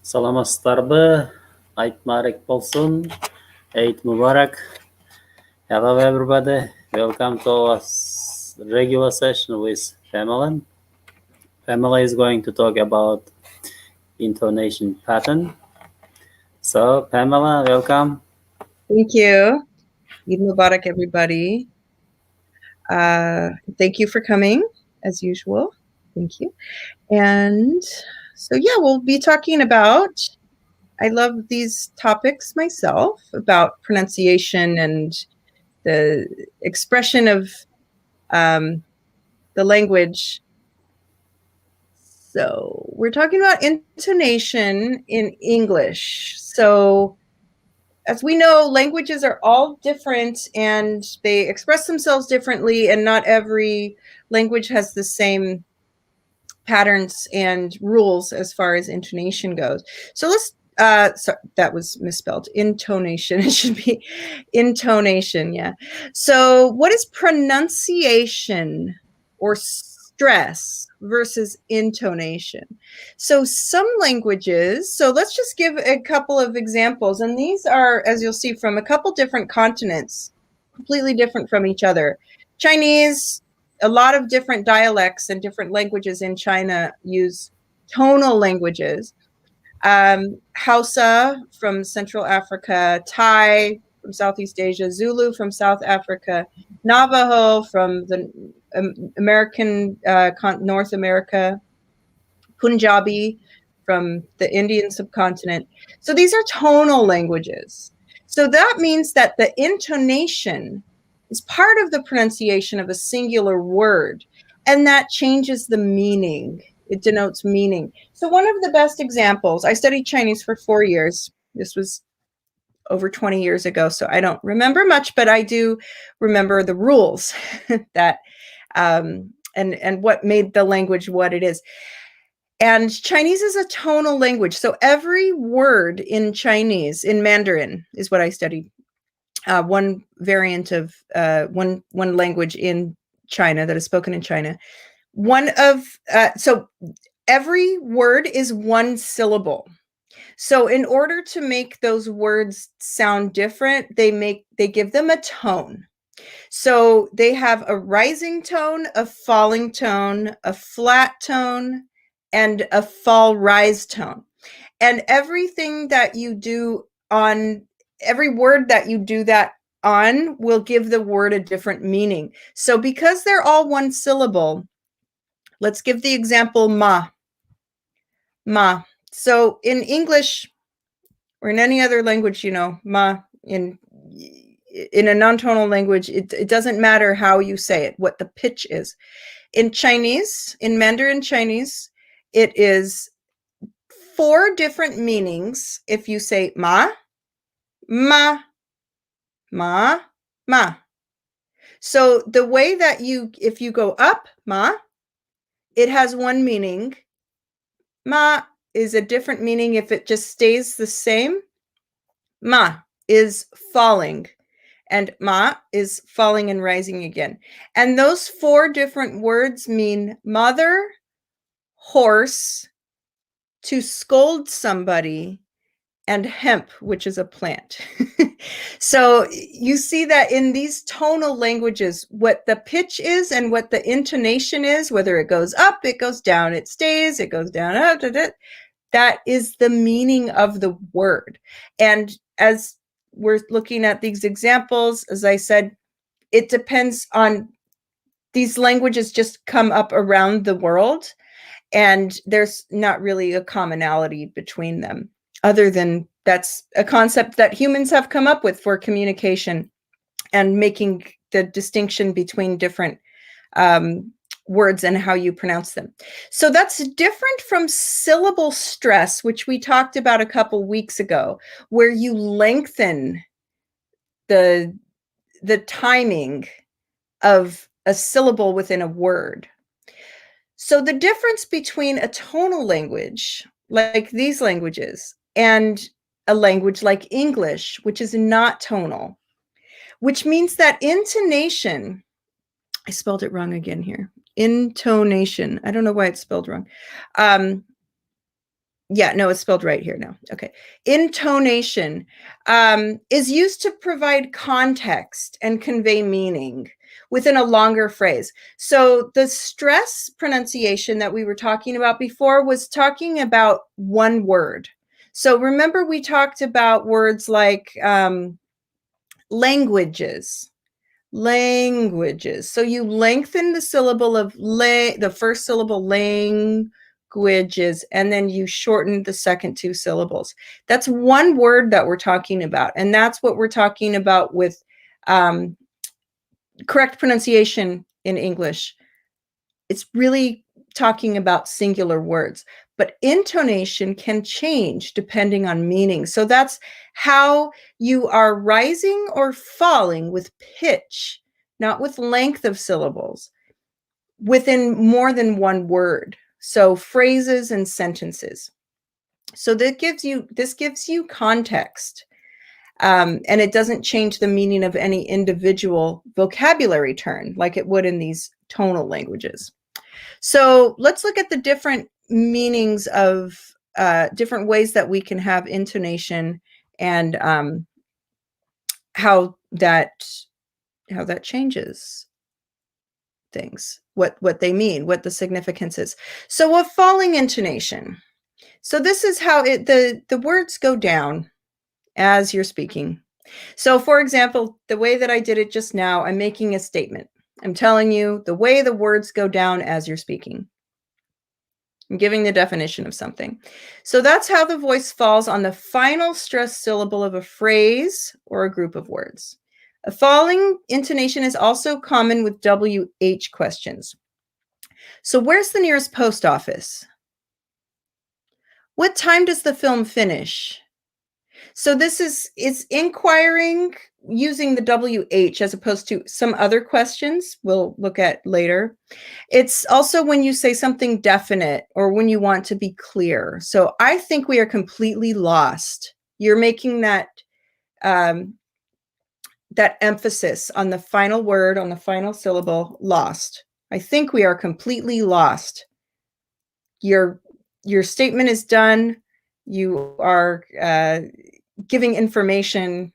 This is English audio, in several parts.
Саламатсыздарбы? Айтмарик болсын. Eid Mubarak. Hello everybody. Welcome to our regular session with Pamela. Pamela is going to talk about intonation pattern. So Pamela, welcome. Thank you. Eid Mubarak, everybody. Thank you for coming, as usual. Thank you. And so, yeah, we'll be talking about, I love these topics myself, about pronunciation and the expression of the language. So we're talking about intonation in English. So as we know, languages are all different and they express themselves differently, and not every language has the same patterns and rules as far as intonation goes. So let's, sorry, that was misspelled. Intonation, it should be intonation, yeah. So what is pronunciation or stress versus intonation? So some languages, so let's just give a couple of examples, and these are, as you'll see, from a couple different continents, completely different from each other. Chinese, a lot of different dialects and different languages in China use tonal languages. Hausa from Central Africa, Thai from Southeast Asia, Zulu from South Africa, Navajo from the American, North America, Punjabi from the Indian subcontinent. So these are tonal languages. So that means that the intonation is part of the pronunciation of a singular word, and that changes the meaning. It denotes meaning. So one of the best examples, I studied Chinese for 4 years. This was over 20 years ago, so I don't remember much, but I do remember the rules that and what made the language what it is. And Chinese is a tonal language. So every word in Chinese, in Mandarin, is what I studied. One variant of one language in China that is spoken in China. So every word is one syllable. So in order to make those words sound different, they give them a tone. So they have a rising tone, a falling tone, a flat tone, and a fall rise tone. And everything that you do on, every word that you do that on will give the word a different meaning. So because they're all one syllable, let's give the example ma. Ma. So in English or in any other language, you know, ma, in a non-tonal language, it doesn't matter how you say it, what the pitch is. In Chinese, in Mandarin Chinese, it is 4 different meanings if you say ma, ma, ma, ma. So the way that if you go up, ma, it has one meaning. Ma is a different meaning if it just stays the same. Ma is falling, and ma is falling and rising again. And those 4 different words mean mother, horse, to scold somebody, and hemp, which is a plant. So you see that in these tonal languages, what the pitch is and what the intonation is, whether it goes up, it goes down, it stays, it goes down, up, that is the meaning of the word. And as we're looking at these examples, as I said, it depends on, these languages just come up around the world, and there's not really a commonality between them, other than that's a concept that humans have come up with for communication and making the distinction between different words and how you pronounce them. So that's different from syllable stress, which we talked about a couple weeks ago, where you lengthen the timing of a syllable within a word. So the difference between a tonal language, like these languages, and a language like English, which is not tonal, which means that intonation, I spelled it wrong again here, intonation, I don't know why it's spelled wrong. Yeah, no, it's spelled right here now. Okay. Intonation is used to provide context and convey meaning within a longer phrase. So the stress pronunciation that we were talking about before was talking about one word. So remember we talked about words like languages. Languages. So you lengthen the syllable of the first syllable, languages, and then you shorten the second two syllables. That's one word that we're talking about, and that's what we're talking about with correct pronunciation in English. It's really talking about singular words, but intonation can change depending on meaning. So that's how you are rising or falling with pitch, not with length of syllables, within more than one word. So phrases and sentences. So this gives you context. And it doesn't change the meaning of any individual vocabulary turn like it would in these tonal languages. So let's look at the different meanings of different ways that we can have intonation and how that changes things, what they mean, what the significance is. So a falling intonation. So this is how the words go down as you're speaking. So for example, the way that I did it just now, I'm making a statement. I'm telling you the way the words go down as you're speaking. I'm giving the definition of something. So that's how the voice falls on the final stressed syllable of a phrase or a group of words. A falling intonation is also common with WH questions. So where's the nearest post office? What time does the film finish? So this is inquiring using the WH as opposed to some other questions we'll look at later. It's also when you say something definite or when you want to be clear. So I think we are completely lost. You're making that that emphasis on the final word, on the final syllable, lost. I think we are completely lost. Your statement is done. You are giving information.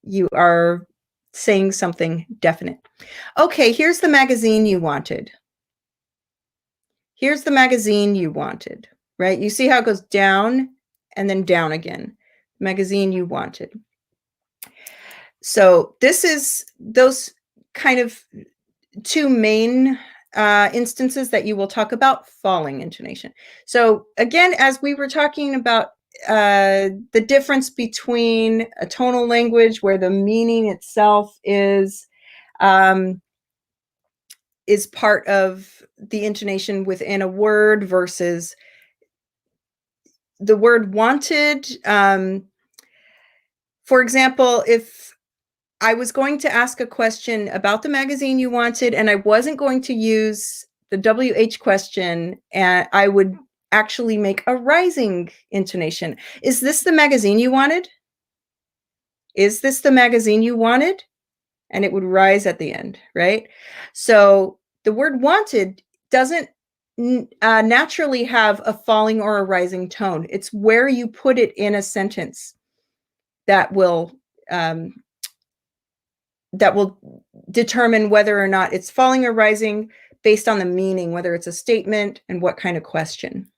You are saying something definite. Okay, here's the magazine you wanted. Here's the magazine you wanted, right? You see how it goes down and then down again. Magazine you wanted. So this is those kind of two main instances that you will talk about falling intonation. So again, as we were talking about the difference between a tonal language where the meaning itself is part of the intonation within a word versus the word wanted. For example, if I was going to ask a question about the magazine you wanted and I wasn't going to use the WH question, and I would actually make a rising intonation. Is this the magazine you wanted? Is this the magazine you wanted? And it would rise at the end, right? So the word wanted doesn't naturally have a falling or a rising tone. It's where you put it in a sentence that will determine whether or not it's falling or rising based on the meaning, whether it's a statement and what kind of question.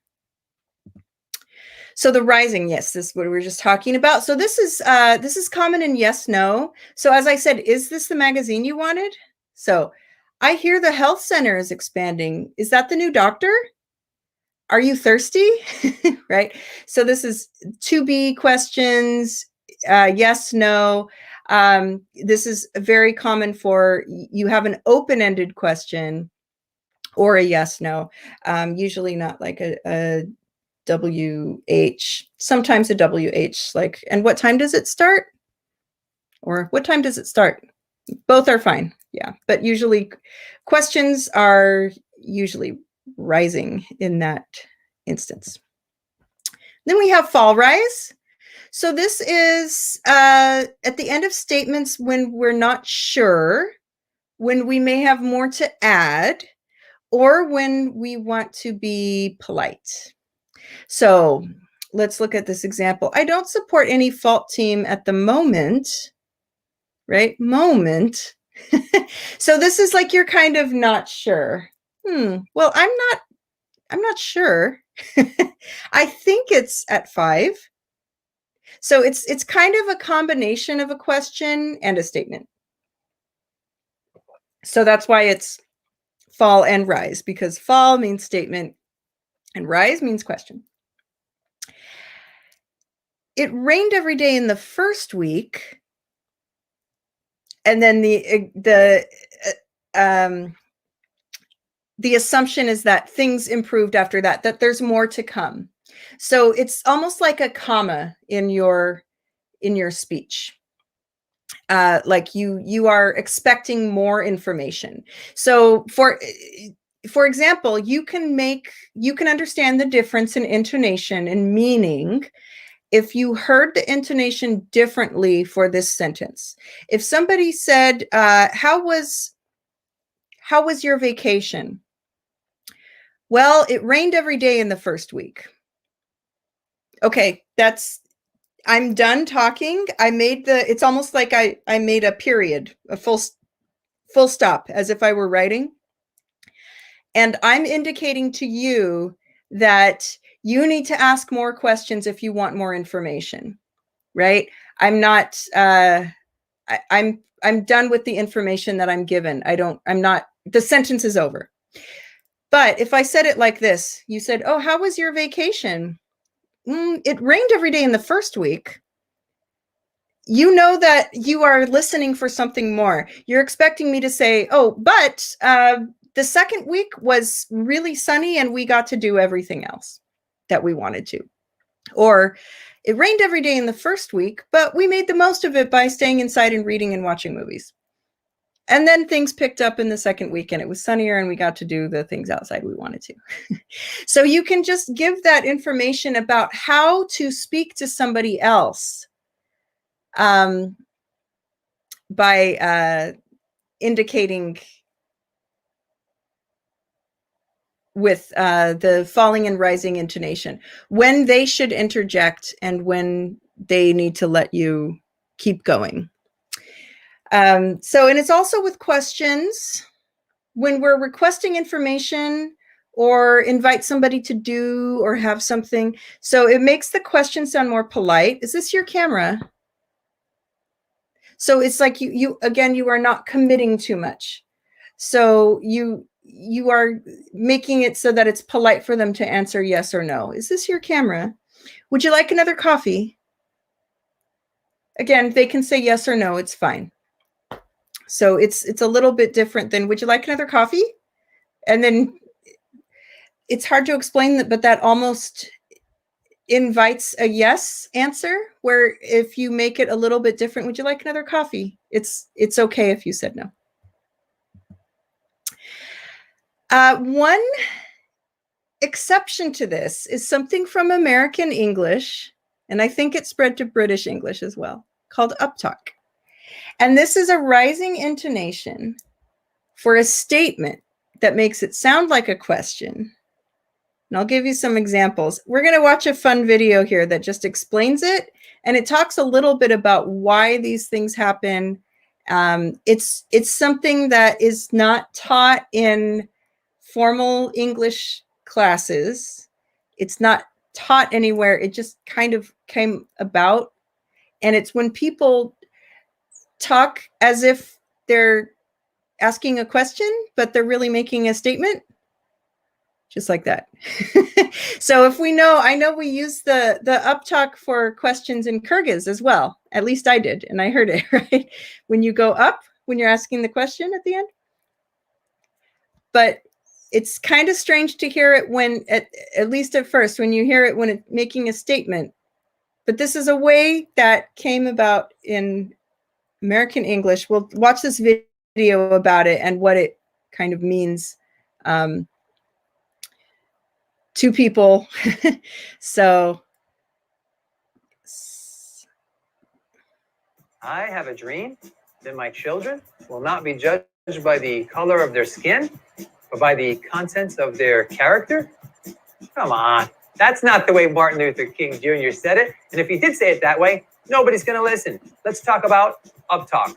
So the rising, yes, this is what we were just talking about. So this is common in yes, no. So as I said, is this the magazine you wanted? So I hear the health center is expanding. Is that the new doctor? Are you thirsty? Right? So this is to be questions, yes, no. This is very common for you have an open-ended question or a yes, no. Usually not like a WH, sometimes a WH, like, and what time does it start? Or what time does it start? Both are fine, yeah. But usually questions are usually rising in that instance. Then we have fall rise. So this is at the end of statements when we're not sure, when we may have more to add, or when we want to be polite. So let's look at this example. I don't support any fault team at the moment, right? Moment. So this is like you're kind of not sure. Well, I'm not sure. I think it's at 5. So it's kind of a combination of a question and a statement. So that's why it's fall and rise, because fall means statement and rise means question. It rained every day in the first week, and then the assumption is that things improved after that there's more to come. So it's almost like a comma in your speech. Like you are expecting more information. So for example, you can understand the difference in intonation and meaning if you heard the intonation differently for this sentence. If somebody said, how was your vacation? Well, it rained every day in the first week. Okay, I'm done talking. I made it's almost like I made a period, a full stop, as if I were writing. And I'm indicating to you that you need to ask more questions if you want more information, right? I'm not, I'm done with the information that I'm given. The sentence is over. But if I said it like this, you said, oh, how was your vacation? It rained every day in the first week. You know that you are listening for something more. You're expecting me to say, oh, but the second week was really sunny and we got to do everything else that we wanted to. Or it rained every day in the first week, but we made the most of it by staying inside and reading and watching movies. And then things picked up in the second week and it was sunnier and we got to do the things outside we wanted to. So you can just give that information about how to speak to somebody else by indicating with the falling and rising intonation, when they should interject and when they need to let you keep going. And it's also with questions. When we're requesting information or invite somebody to do or have something, so it makes the question sound more polite. Is this your camera? So it's like you again, you are not committing too much. So you are making it so that it's polite for them to answer yes or no. Is this your camera? Would you like another coffee? Again, they can say yes or no, it's fine. So it's a little bit different than, would you like another coffee? And then it's hard to explain that, but that almost invites a yes answer, where if you make it a little bit different, would you like another coffee? It's okay if you said no. One exception to this is something from American English, and I think it spread to British English as well, called uptalk. And this is a rising intonation for a statement that makes it sound like a question. And I'll give you some examples. We're going to watch a fun video here that just explains it, and it talks a little bit about why these things happen. It's something that is not taught in formal English classes. It's not taught anywhere. It just kind of came about. And it's when people talk as if they're asking a question, but they're really making a statement. Just like that. So if we know, I know we use the uptalk for questions in Kyrgyz as well. At least I did, and I heard it, right? When you go up, when you're asking the question at the end. But it's kind of strange to hear it when, at least at first, when you hear it when it's making a statement. But this is a way that came about in American English. We'll watch this video about it and what it kind of means to people. So I have a dream that my children will not be judged by the color of their skin, but by the contents of their character. Come on, That's not the way Martin Luther King Jr. said it. And if he did say it that way, nobody's going to listen. Let's talk about uptalk.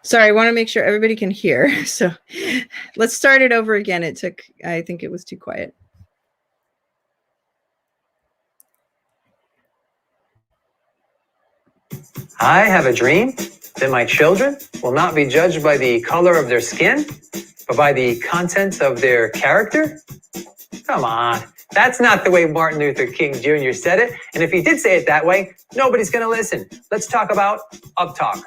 Sorry, I want to make sure everybody can hear. So let's start it over again. I think it was too quiet. I have a dream that my children will not be judged by the color of their skin, but by the content of their character. Come on. That's not the way Martin Luther King Jr. said it. And if he did say it that way, nobody's going to listen. Let's talk about uptalk.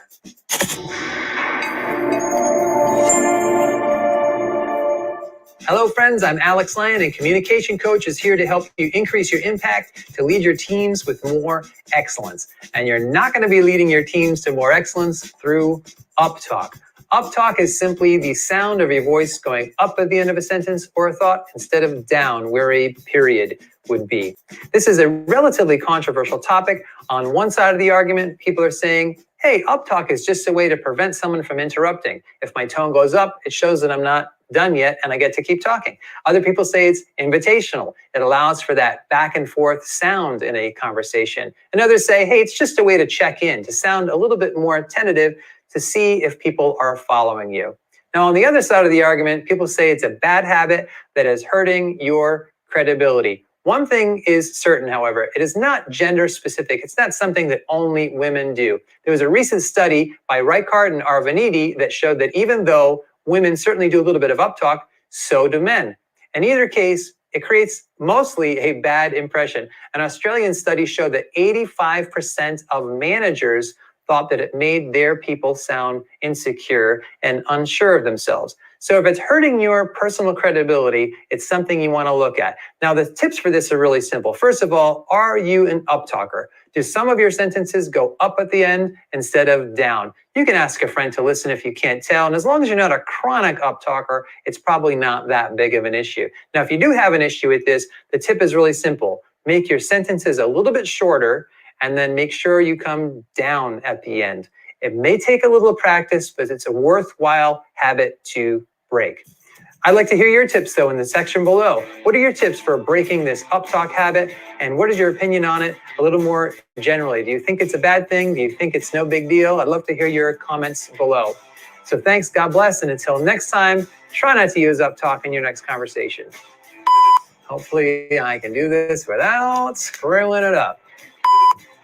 Hello, friends. I'm Alex Lyon, and Communication Coach is here to help you increase your impact to lead your teams with more excellence. And you're not going to be leading your teams to more excellence through uptalk. Uptalk is simply the sound of your voice going up at the end of a sentence or a thought instead of down where a period would be. This is a relatively controversial topic. On one side of the argument, people are saying, hey, uptalk is just a way to prevent someone from interrupting. If my tone goes up, it shows that I'm not done yet and I get to keep talking. Other people say it's invitational. It allows for that back and forth sound in a conversation. And others say, hey, it's just a way to check in, to sound a little bit more tentative, to see if people are following you. Now, on the other side of the argument, people say it's a bad habit that is hurting your credibility. One thing is certain, however, it is not gender specific. It's not something that only women do. There was a recent study by Reichard and Arvaniti that showed that even though women certainly do a little bit of uptalk, so do men. In either case, it creates mostly a bad impression. An Australian study showed that 85% of managers thought that it made their people sound insecure and unsure of themselves. So if it's hurting your personal credibility, it's something you want to look at. Now, the tips for this are really simple. First of all, are you an uptalker? Do some of your sentences go up at the end instead of down? You can ask a friend to listen if you can't tell. And as long as you're not a chronic uptalker, it's probably not that big of an issue. Now, if you do have an issue with this, the tip is really simple. Make your sentences a little bit shorter and then make sure you come down at the end. It may take a little practice, but it's a worthwhile habit to break. I'd like to hear your tips, though, in the section below. What are your tips for breaking this uptalk habit, and what is your opinion on it a little more generally? Do you think it's a bad thing? Do you think it's no big deal? I'd love to hear your comments below. So thanks, God bless, and until next time, try not to use uptalk in your next conversation. Hopefully, I can do this without screwing it up.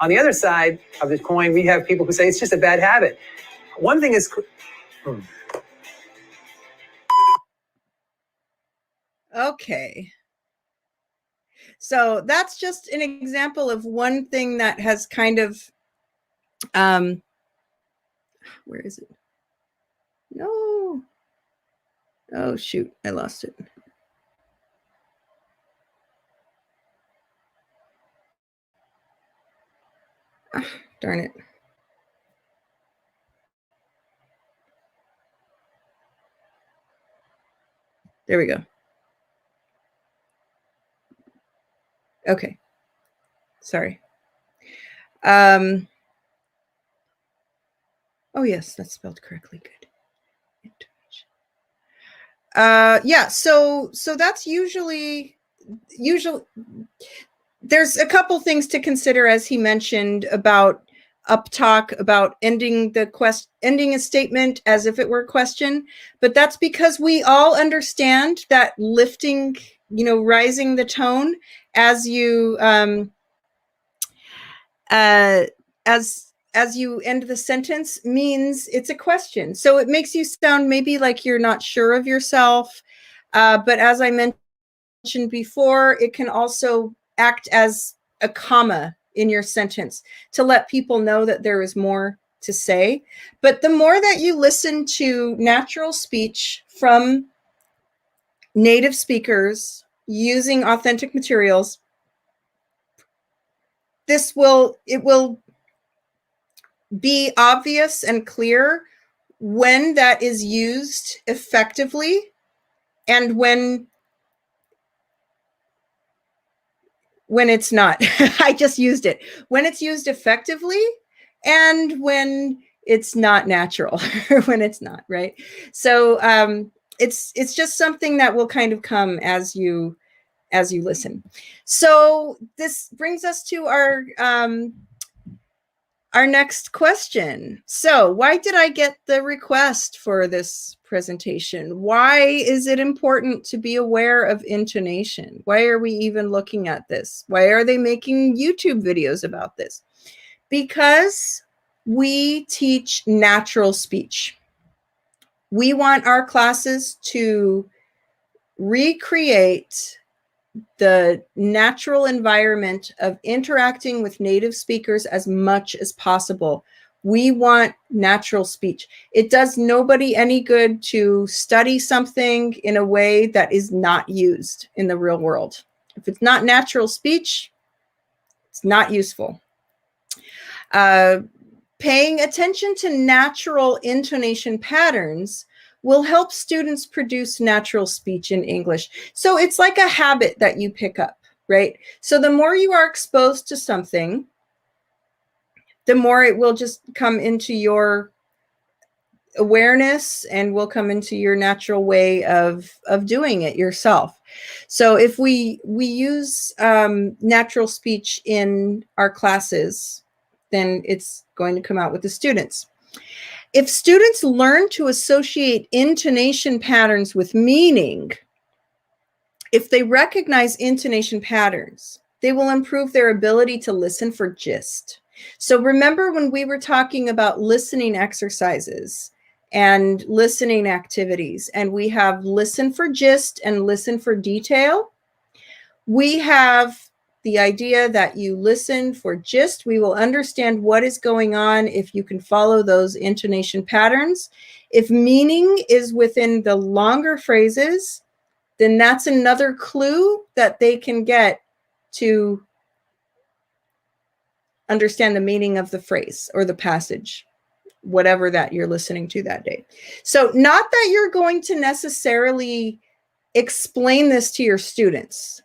On the other side of the coin, we have people who say it's just a bad habit. One thing is... Okay. So that's just an example of one thing that has kind of, where is it? No. Oh, shoot. I lost it. Ah, darn it. There we go. Okay. Sorry. Oh, yes, that's spelled correctly. Good. Yeah, so that's usually there's a couple things to consider, as he mentioned, about uptalk, about ending a statement as if it were a question, but that's because we all understand that lifting, rising the tone as you as you end the sentence means it's a question. So it makes you sound maybe like you're not sure of yourself. But as I mentioned before, it can also act as a comma in your sentence to let people know that there is more to say. But the more that you listen to natural speech from native speakers using authentic materials, it will be obvious and clear when that is used effectively and when it's not. I just used it. When it's used effectively and when it's not natural when it's not, right? So it's just something that will kind of come as you listen. So this brings us to our next question. So why did I get the request for this presentation? Why is it important to be aware of intonation? Why are we even looking at this? Why are they making YouTube videos about this? Because we teach natural speech. We want our classes to recreate the natural environment of interacting with native speakers as much as possible. We want natural speech. It does nobody any good to study something in a way that is not used in the real world. If it's not natural speech, it's not useful. Paying attention to natural intonation patterns will help students produce natural speech in English. So it's like a habit that you pick up, right? So the more you are exposed to something, the more it will just come into your awareness and will come into your natural way of doing it yourself. So if we use natural speech in our classes, then it's going to come out with the students. If students learn to associate intonation patterns with meaning, if they recognize intonation patterns, they will improve their ability to listen for gist. So remember when we were talking about listening exercises and listening activities, and we have listen for gist and listen for detail? We have the idea that you listen for gist. We will understand what is going on if you can follow those intonation patterns. If meaning is within the longer phrases, then that's another clue that they can get to understand the meaning of the phrase or the passage, whatever that you're listening to that day. So not that you're going to necessarily explain this to your students.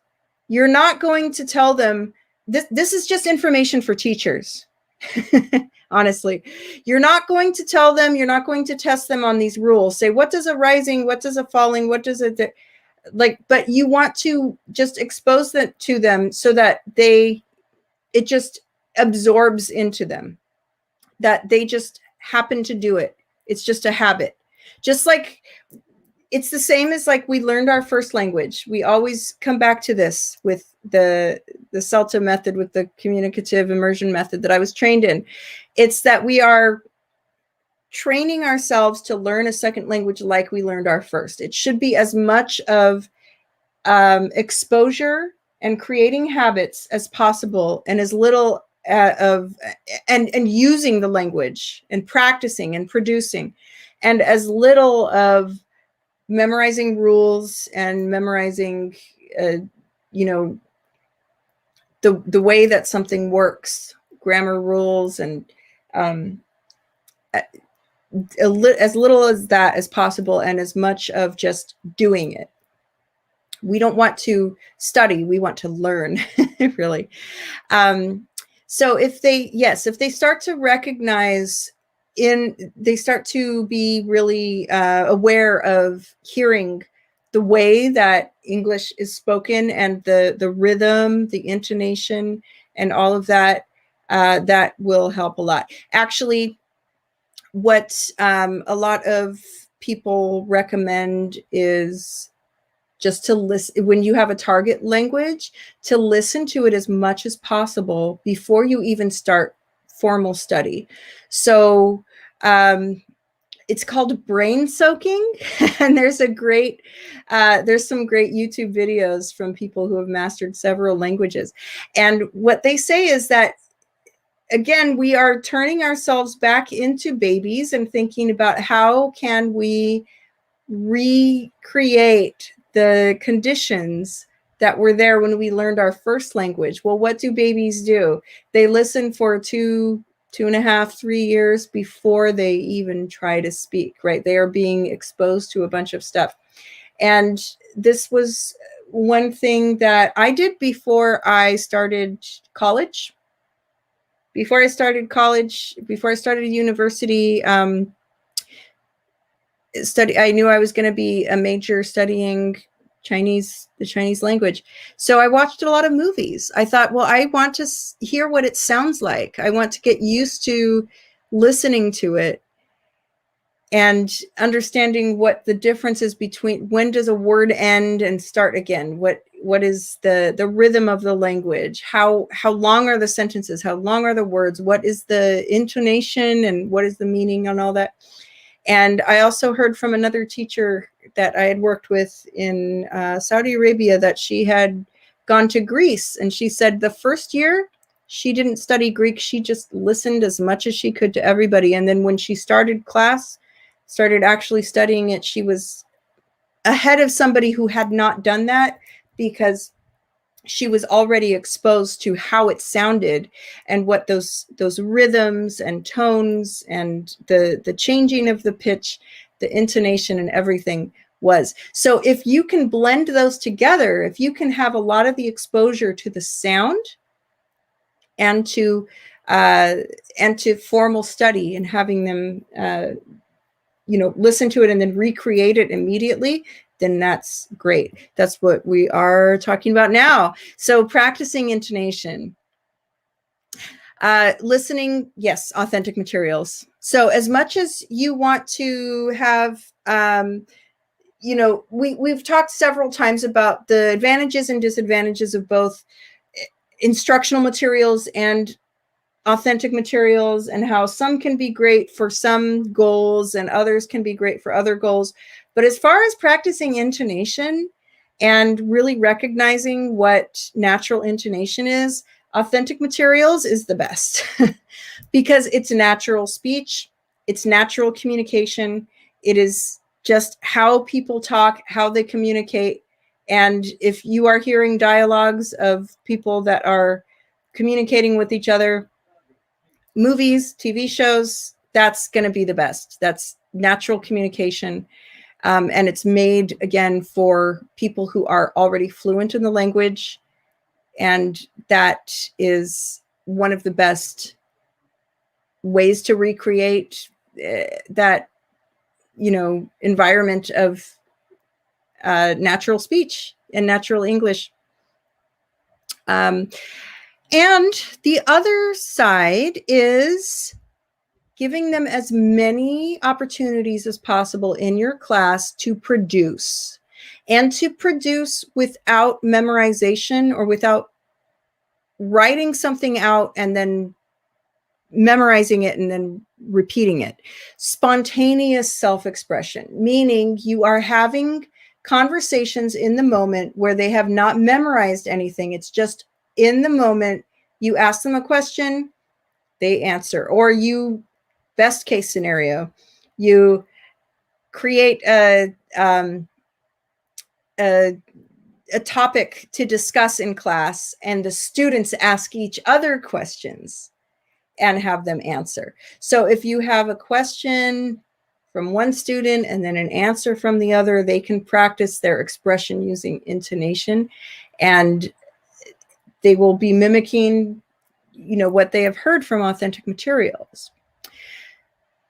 You're not going to tell them, this is just information for teachers. Honestly, you're not going to tell them, you're not going to test them on these rules. Say, what does a rising, what does a falling, what does it, like, but you want to just expose that to them so that it just absorbs into them, that they just happen to do it. It's just a habit. Just like, it's the same as like we learned our first language. We always come back to this with the CELTA method, with the communicative immersion method that I was trained in. It's that we are training ourselves to learn a second language like we learned our first. It should be as much of exposure and creating habits as possible, and as little and using the language and practicing and producing, and as little of memorizing rules and memorizing, you know, the way that something works, grammar rules, and as little as that as possible, and as much of just doing it. We don't want to study, we want to learn, really. So if they start to recognize, they start to be really aware of hearing the way that English is spoken, and the rhythm, the intonation, and all of that, that will help a lot. Actually, what a lot of people recommend is just to listen, when you have a target language, to listen to it as much as possible before you even start formal study. So it's called brain soaking, and there's some great YouTube videos from people who have mastered several languages. And what they say is that, again, we are turning ourselves back into babies and thinking about how can we recreate the conditions that were there when we learned our first language. Well, what do babies do? They listen for 2.5, 3 years before they even try to speak, right? They are being exposed to a bunch of stuff. And this was one thing that I did before I started college. before I started college, before I started university, I knew I was going to be a major studying the Chinese language. So I watched a lot of movies. I thought, well, I want to hear what it sounds like. I want to get used to listening to it and understanding what the difference is between when does a word end and start again. What is the rhythm of the language? How long are the sentences? How long are the words? What is the intonation and what is the meaning and all that? And I also heard from another teacher that I had worked with in Saudi Arabia that she had gone to Greece, and she said the first year she didn't study Greek. She just listened as much as she could to everybody. And then when she started actually studying it, she was ahead of somebody who had not done that because she was already exposed to how it sounded and what those rhythms and tones and the changing of the pitch, the intonation and everything was. So if you can blend those together, if you can have a lot of the exposure to the sound and to formal study and having them listen to it and then recreate it immediately, then that's great. That's what we are talking about now. So practicing intonation. Listening, yes, authentic materials. So as much as you want to have, we've talked several times about the advantages and disadvantages of both instructional materials and authentic materials, and how some can be great for some goals and others can be great for other goals. But as far as practicing intonation and really recognizing what natural intonation is, authentic materials is the best because it's natural speech, it's natural communication, it is just how people talk, how they communicate. And if you are hearing dialogues of people that are communicating with each other, movies, TV shows, that's going to be the best. That's natural communication. And it's made, again, for people who are already fluent in the language. And that is one of the best ways to recreate that, environment of natural speech and natural English. And the other side is giving them as many opportunities as possible in your class to produce, and to produce without memorization or without writing something out and then memorizing it and then repeating it. Spontaneous self-expression, meaning you are having conversations in the moment where they have not memorized anything. It's just in the moment. You ask them a question, they answer. Or you, best case scenario, you create a topic to discuss in class, and the students ask each other questions and have them answer. So if you have a question from one student and then an answer from the other, they can practice their expression using intonation, and they will be mimicking, what they have heard from authentic materials.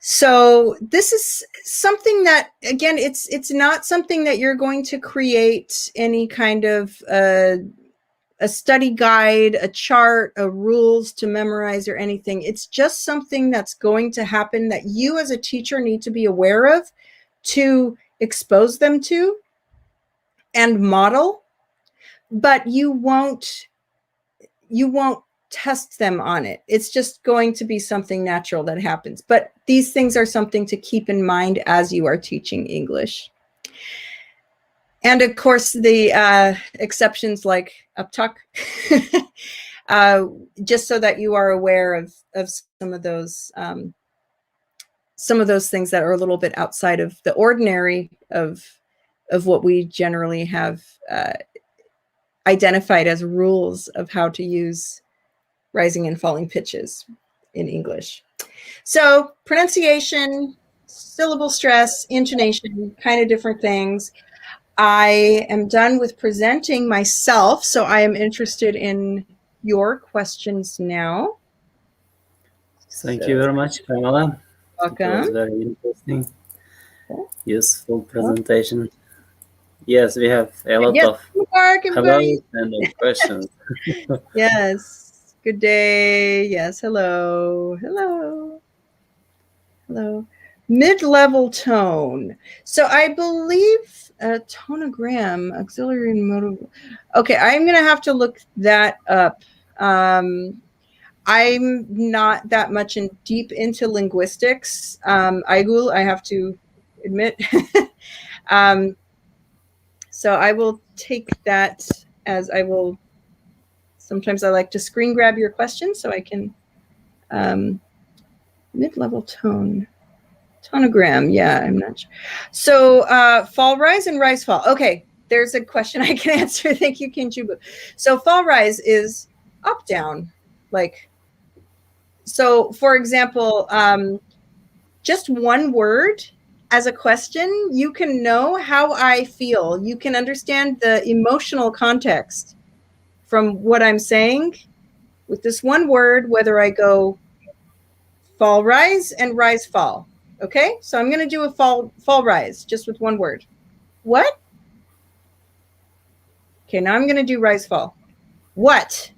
So this is something that, again, it's not something that you're going to create any kind of a study guide, a chart, a rules to memorize or anything. It's just something that's going to happen that you as a teacher need to be aware of, to expose them to and model, but you won't test them on it. It's just going to be something natural that happens. But these things are something to keep in mind as you are teaching English. And of course, the exceptions like uptuck, just so that you are aware of some of those things that are a little bit outside of the ordinary of what we generally have identified as rules of how to use rising and falling pitches in English. So pronunciation, syllable stress, intonation, kind of different things. I am done with presenting myself, so I am interested in your questions now. Thank you very much, Pamela. It was Welcome. very interesting, useful presentation. Yes, we have a lot Yes, of Mark, everybody. hellos and of questions. Yes. Good day. Yes. Hello. Hello. Hello. Mid-level tone. So I believe a tonogram, auxiliary and modal. Okay, I'm going to have to look that up. I'm not that much in deep into linguistics. I have to admit. So I will take that as I will. Sometimes I like to screen grab your question so I can mid-level tone. Tonogram, yeah, I'm not sure. So fall rise and rise fall. Okay, there's a question I can answer. Thank you, Kinchubu. So fall rise is up down. Like, so for example, just one word as a question, you can know how I feel. You can understand the emotional context from what I'm saying with this one word, whether I go fall rise and rise fall. Okay, so I'm going to do a fall rise just with one word. What? Okay, now I'm going to do rise fall. What?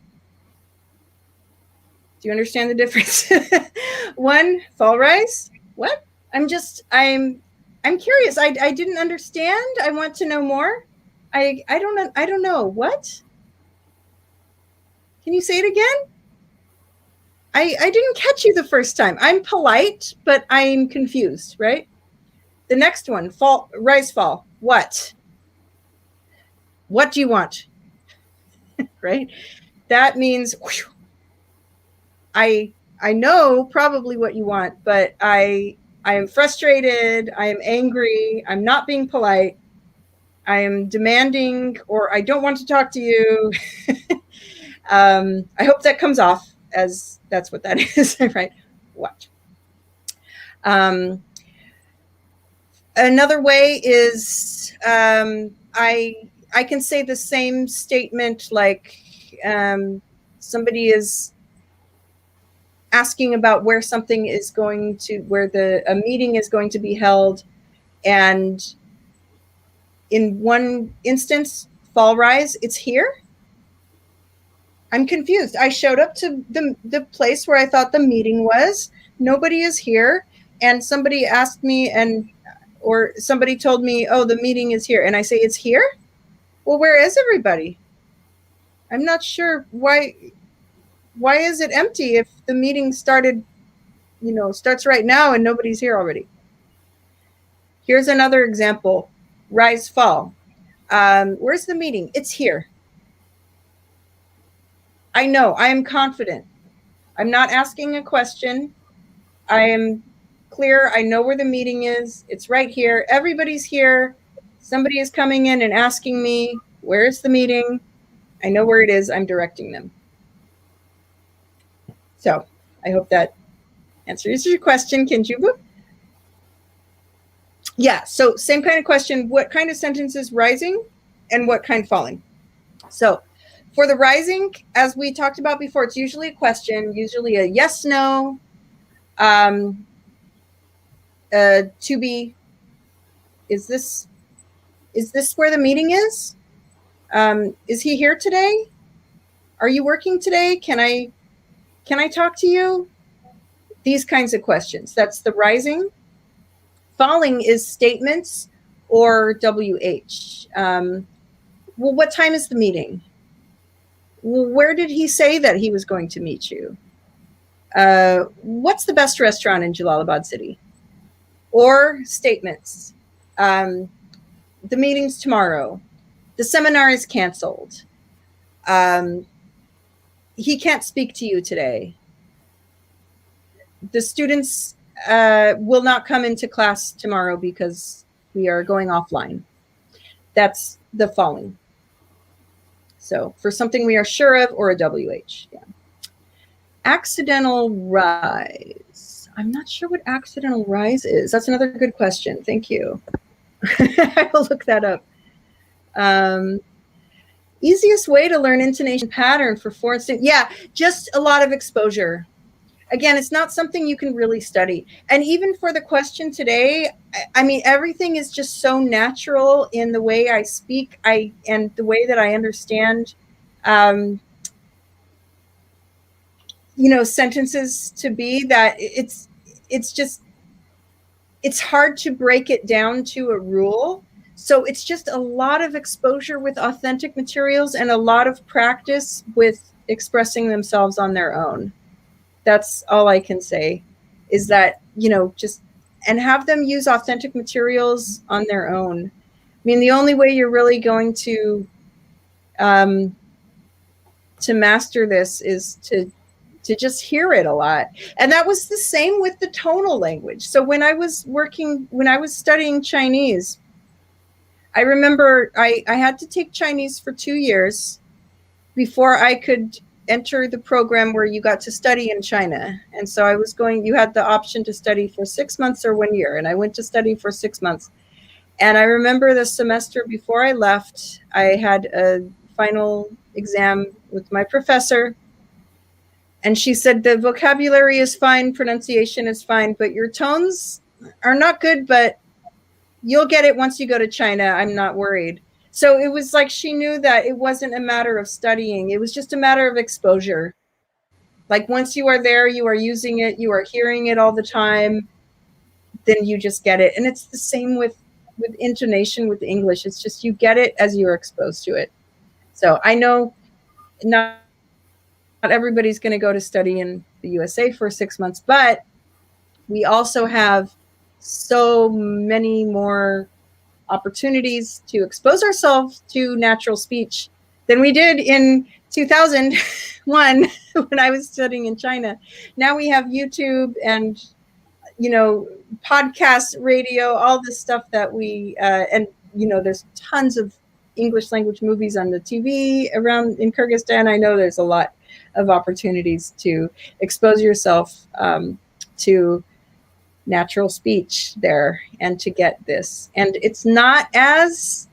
Do you understand the difference? One, fall rise. What? I'm curious. I didn't understand. I want to know more. I don't know. What? Can you say it again? I didn't catch you the first time. I'm polite, but I'm confused, right? The next one, fall, rise, fall. What? What do you want? Right? That means whew, I know probably what you want, but I am frustrated. I am angry. I'm not being polite. I am demanding, or I don't want to talk to you. I hope that comes off as that's what that is, right? What? Another way is I can say the same statement like somebody is asking about where something is going to, where a meeting is going to be held, and in one instance, fall rise, it's here. I'm confused. I showed up to the place where I thought the meeting was. Nobody is here, and somebody asked me or somebody told me, oh, the meeting is here. And I say, it's here? Well, where is everybody? I'm not sure why is it empty if the meeting starts right now and nobody's here already? Here's another example, rise, fall. Where's the meeting? It's here. I know, I am confident. I'm not asking a question. I am clear. I know where the meeting is. It's right here. Everybody's here. Somebody is coming in and asking me, where's the meeting? I know where it is. I'm directing them. So I hope that answers your question, Kinjubu. Yeah, so same kind of question. What kind of sentence is rising and what kind falling? So for the rising, as we talked about before, it's usually a question, usually a yes, no, to be, is this where the meeting is? Is he here today? Are you working today? Can I talk to you? These kinds of questions. That's the rising. Falling is statements or WH. Well, what time is the meeting? Well, where did he say that he was going to meet you? What's the best restaurant in Jalalabad City? Or statements. The meeting's tomorrow. The seminar is canceled. He can't speak to you today. The students will not come into class tomorrow because we are going offline. That's the falling. So for something we are sure of, or a WH. Yeah. Accidental rise. I'm not sure what accidental rise is. That's another good question. Thank you. I will look that up. Easiest way to learn intonation pattern for foreign students. Yeah, just a lot of exposure. again, it's not something you can really study. And even for the question today, I mean, everything is just so natural in the way I speak, and the way that I understand, sentences to be, that it's hard to break it down to a rule. So it's just a lot of exposure with authentic materials and a lot of practice with expressing themselves on their own. That's all I can say, is that, just, and have them use authentic materials on their own. I mean, the only way you're really going to master this is to just hear it a lot. And that was the same with the tonal language. So when I was studying Chinese, I remember I had to take Chinese for 2 years before I could enter the program where you got to study in China. And so you had the option to study for 6 months or 1 year. And I went to study for 6 months. And I remember the semester before I left, I had a final exam with my professor. And she said, the vocabulary is fine, pronunciation is fine, but your tones are not good, but you'll get it once you go to China. I'm not worried. So it was like she knew that it wasn't a matter of studying. It was just a matter of exposure. Like once you are there, you are using it, you are hearing it all the time, then you just get it. And it's the same with intonation with English. It's just you get it as you're exposed to it. So I know not everybody's going to go to study in the USA for 6 months, but we also have so many more opportunities to expose ourselves to natural speech than we did in 2001 when I was studying in China. Now we have YouTube and, podcasts, radio, all this stuff that we, and, there's tons of English language movies on the TV around in Kyrgyzstan. I know there's a lot of opportunities to expose yourself to natural speech there and to get this. And it's not as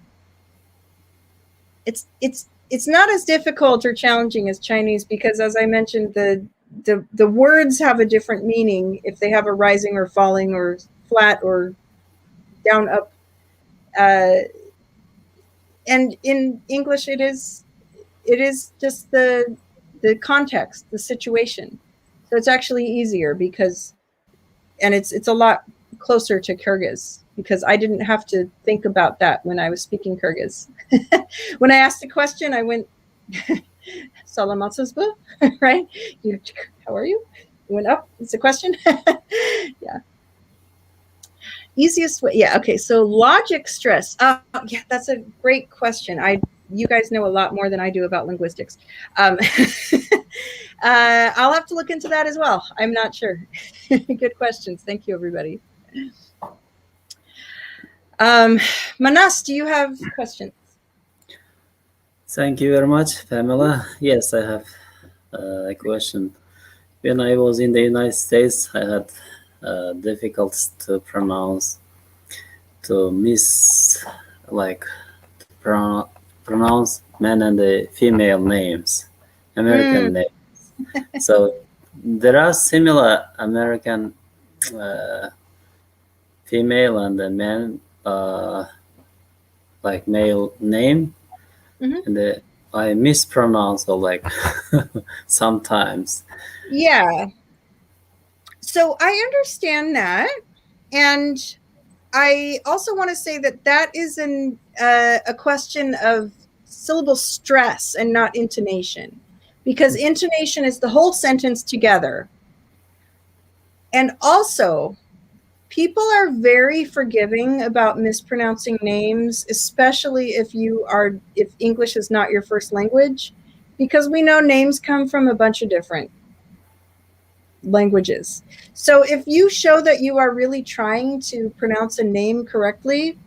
difficult or challenging as Chinese, because as I mentioned, the words have a different meaning if they have a rising or falling or flat or down, up. And in English, it is just the context, the situation. So it's actually easier and it's a lot closer to Kyrgyz, because I didn't have to think about that when I was speaking Kyrgyz. When I asked a question, I went, Salamatsuzbu, right? How are you? You went up. It's a question. Yeah. Easiest way. Yeah. Okay. So logic stress. Yeah, that's a great question. You guys know a lot more than I do about linguistics. I'll have to look into that as well. I'm not sure. Good questions. Thank you, everybody. Manas, do you have questions? Thank you very much, Pamela. Yes, I have a question. When I was in the United States, I had difficulties to pronounce men and the female names, American names. So there are similar American female and the man like male name, and I mispronounce or sometimes. Yeah. So I understand that, and I also want to say that is a question of syllable stress and not intonation, because intonation is the whole sentence together. And also, people are very forgiving about mispronouncing names, especially if English is not your first language, because we know names come from a bunch of different languages. So if you show that you are really trying to pronounce a name correctly,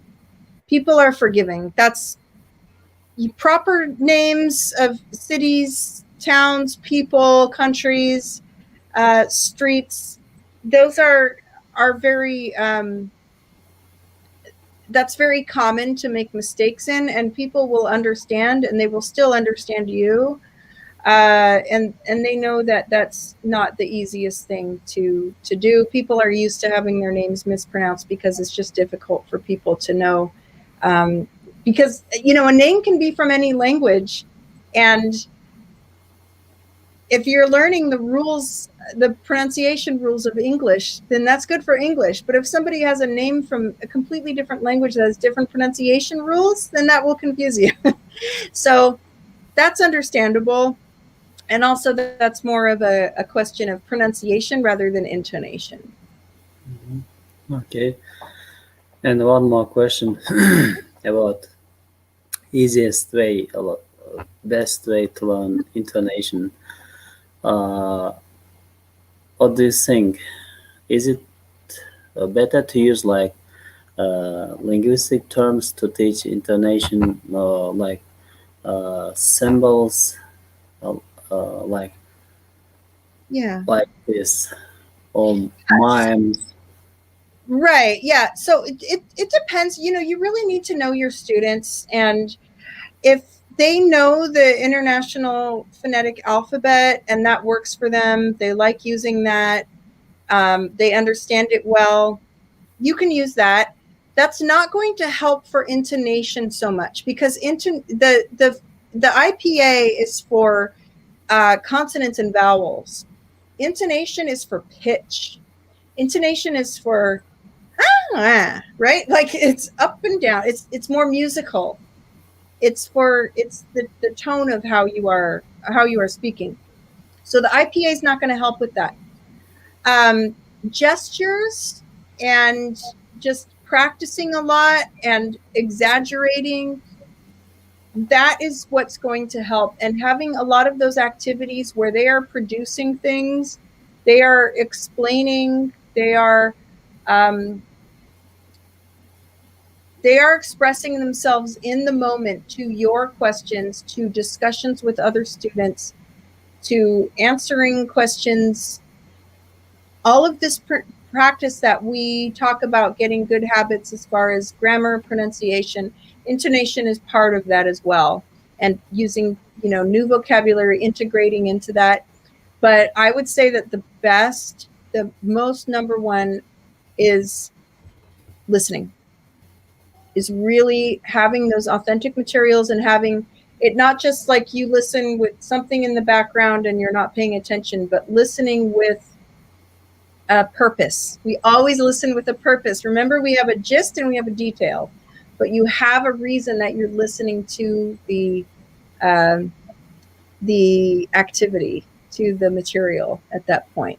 people are forgiving. That's proper names of cities, towns, people, countries, streets. Those are very that's very common to make mistakes in, and people will understand, and they will still understand you. and they know that that's not the easiest thing to do. People are used to having their names mispronounced because it's just difficult for people to know. Because, you know, a name can be from any language, and if you're learning the rules, the pronunciation rules of English, then that's good for English. But if somebody has a name from a completely different language that has different pronunciation rules, then that will confuse you. So that's understandable. And also that's more of a question of pronunciation rather than intonation. Okay. And one more question about easiest way, best way to learn intonation. What do you think? Is it better to use like linguistic terms to teach intonation, like symbols, like Yeah. this, or mimes? Right. Yeah. So it depends. You know, you really need to know your students, and if they know the International Phonetic Alphabet and that works for them, they like using that, they understand it well, you can use that. That's not going to help for intonation so much, because the IPA is for consonants and vowels. Intonation is for pitch. Intonation is for right, like it's up and down. It's more musical. It's the tone of how you are speaking. So the IPA is not going to help with that. Gestures and just practicing a lot and exaggerating, that is what's going to help. And having a lot of those activities where they are producing things, they are explaining, they are expressing themselves in the moment to your questions, to discussions with other students, to answering questions. All of this practice that we talk about, getting good habits as far as grammar, pronunciation, intonation is part of that as well. And using, you know, new vocabulary, integrating into that. But I would say that the most number one is listening. Is really having those authentic materials and having it not just like you listen with something in the background and you're not paying attention, but listening with a purpose. We always listen with a purpose. Remember, we have a gist and we have a detail, but you have a reason that you're listening to the activity, to the material at that point.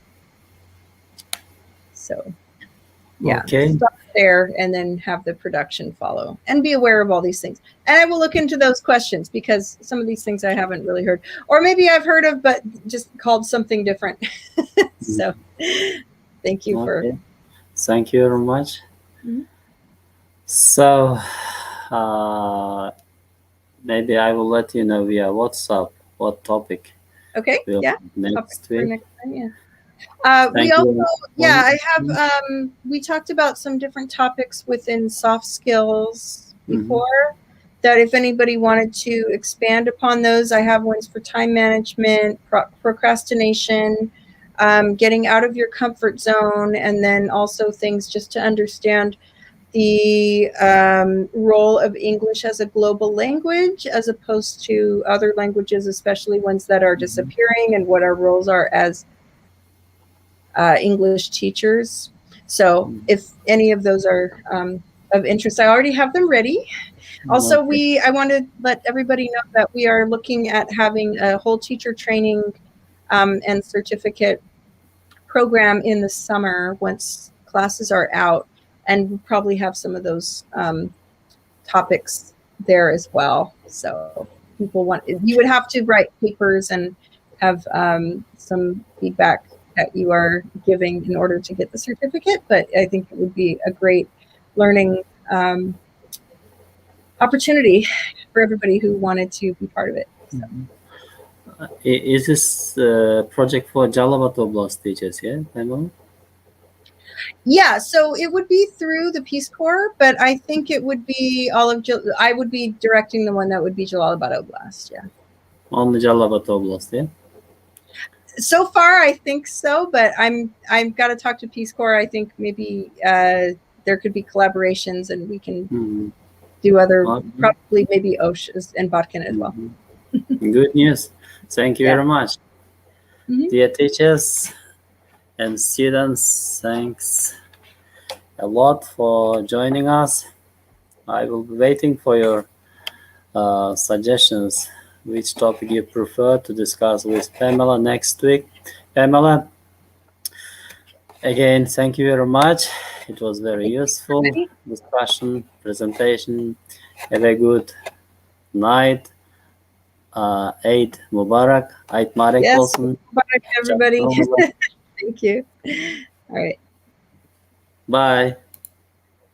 So yeah, Okay. stop there and then have the production follow, and be aware of all these things. And I will look into those questions, because some of these things I haven't really heard, or maybe I've heard of, but just called something different. So thank you for. Thank you very much. Mhm. So maybe I will let you know via WhatsApp what topic. Okay. Yeah. Next week. Next time, yeah. We also, yeah, I have, we talked about some different topics within soft skills before, that if anybody wanted to expand upon those, I have ones for time management, procrastination, getting out of your comfort zone, and then also things just to understand the role of English as a global language as opposed to other languages, especially ones that are disappearing, and what our roles are as English teachers. So if any of those are of interest, I already have them ready. Also, I want to let everybody know that we are looking at having a whole teacher training and certificate program in the summer once classes are out, and we'll probably have some of those topics there as well. So you would have to write papers and have some feedback that you are giving in order to get the certificate, but I think it would be a great learning opportunity for everybody who wanted to be part of it. So. Is this project for Jalalabad Oblast teachers, yeah, Pamela? Yeah, so it would be through the Peace Corps, but I think it would be I would be directing the one that would be Jalalabad Oblast, yeah. Only Jalalabad Oblast, yeah? So far, I think so, but I've got to talk to Peace Corps. I think maybe there could be collaborations, and we can do other, probably maybe Osh and Botkin as well. Good news. Thank you very much. Dear teachers and students, thanks a lot for joining us. I will be waiting for your suggestions, which topic you prefer to discuss with Pamela next week. Pamela, again, thank you very much. It was very useful discussion, presentation. Have a good night. Eid Mubarak. Eid Mubarak. Yes, Mubarak, everybody. Thank you. All right. Bye.